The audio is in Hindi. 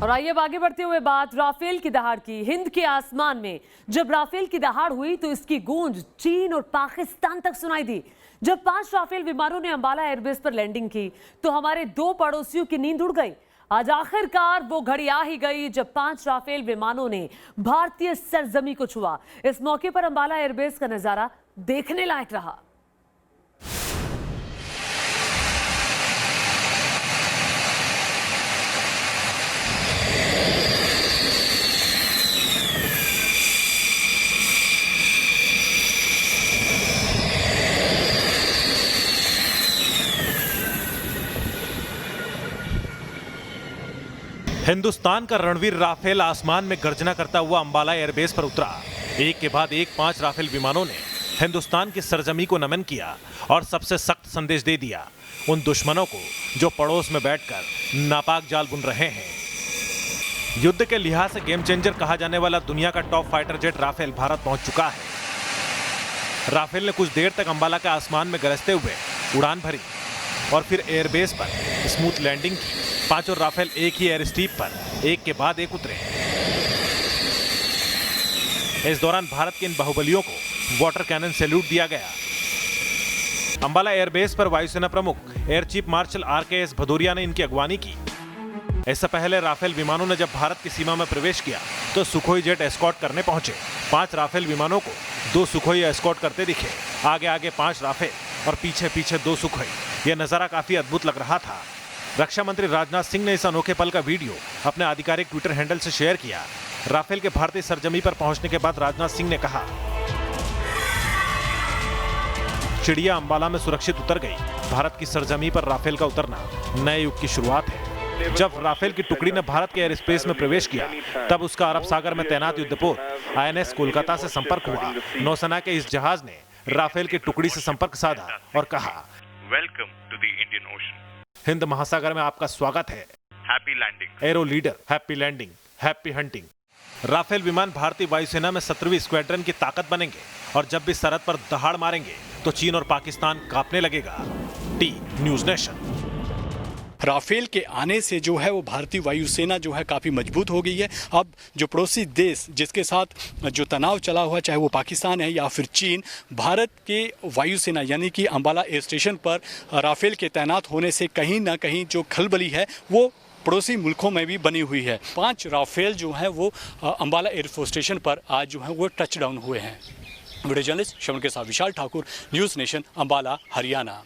और आइए अब आगे बढ़ते हुए बात राफेल की दहाड़ की। हिंद के आसमान में जब राफेल की दहाड़ हुई तो इसकी गूंज चीन और पाकिस्तान तक सुनाई दी। जब 5 राफेल विमानों ने अंबाला एयरबेस पर लैंडिंग की तो हमारे 2 पड़ोसियों की नींद उड़ गई। आज आखिरकार वो घड़ी आ ही गई जब 5 राफेल विमानों ने भारतीय सरजमी को छुआ। इस मौके पर अंबाला एयरबेस का नजारा देखने लायक रहा। हिंदुस्तान का रणवीर राफेल आसमान में गर्जना करता हुआ अंबाला एयरबेस पर उतरा। एक के बाद एक 5 राफेल विमानों ने हिंदुस्तान की सरजमी को नमन किया और सबसे सख्त संदेश दे दिया उन दुश्मनों को जो पड़ोस में बैठकर नापाक जाल बुन रहे हैं। युद्ध के लिहाज से गेम चेंजर कहा जाने वाला दुनिया का top fighter jet Rafale Bharat पहुंच चुका है। राफेल ने कुछ देर तक अंबाला के आसमान में गरजते हुए उड़ान भरी और फिर एयरबेस पर स्मूथ लैंडिंग की। 5 राफेल एक ही एयर स्ट्रिप पर एक के बाद एक उतरे। इस दौरान भारत के इन बाहुबलियों को वाटर कैनन सैल्यूट दिया गया। अंबाला एयरबेस पर वायुसेना प्रमुख air chief marshal RKS Bhadauria ने इनकी अगवानी की। इससे पहले राफेल विमानों ने जब भारत की सीमा में प्रवेश किया तो सुखोई जेट एस्कॉर्ट करने पहुंचे। 5 राफेल विमानों को 2 सुखोई एस्कॉर्ट करते दिखे। आगे आगे 5 राफेल और पीछे पीछे 2 सुखोई। यह नजारा काफी अद्भुत लग रहा था। रक्षा मंत्री राजनाथ सिंह ने इस अनोखे पल का वीडियो अपने आधिकारिक ट्विटर हैंडल से शेयर किया। राफेल के भारतीय सरजमी पर पहुंचने के बाद राजनाथ सिंह ने कहा, चिड़िया अंबाला में सुरक्षित उतर गई। भारत की सरजमी पर राफेल का उतरना नए युग की शुरुआत है। जब राफेल की टुकड़ी ने भारत के एयर स्पेस में प्रवेश किया तब उसका अरब सागर में तैनात युद्धपोत INS कोलकाता से संपर्क हुआ। नौसेना के इस जहाज ने राफेल की टुकड़ी से संपर्क साधा और कहा, welcome to the Indian Ocean. Hind महासागर में आपका स्वागत है। Happy landing. Arrow leader, happy landing, happy hunting. Rafale विमान भारतीय वायुसेना में 17वीं स्क्वाड्रन की ताकत बनेंगे और जब भी सरहद पर दहाड़ मारेंगे तो चीन और पाकिस्तान कांपने लगेगा। T news nation. राफेल के आने से जो है वो भारतीय वायुसेना जो है काफ़ी मजबूत हो गई है। अब जो पड़ोसी देश जिसके साथ जो तनाव चला हुआ, चाहे वो पाकिस्तान है या फिर चीन, भारत के वायुसेना यानी कि अंबाला एयर स्टेशन पर राफेल के तैनात होने से कहीं ना कहीं जो खलबली है वो पड़ोसी मुल्कों में भी बनी हुई है। 5 राफेल जो है वो अंबाला एयरफोर्स स्टेशन पर आज जो है वो टच डाउन हुए हैं। वीडियो जर्नलिस्ट श्रवण के साथ विशाल ठाकुर, न्यूज़ नेशन, अंबाला, हरियाणा।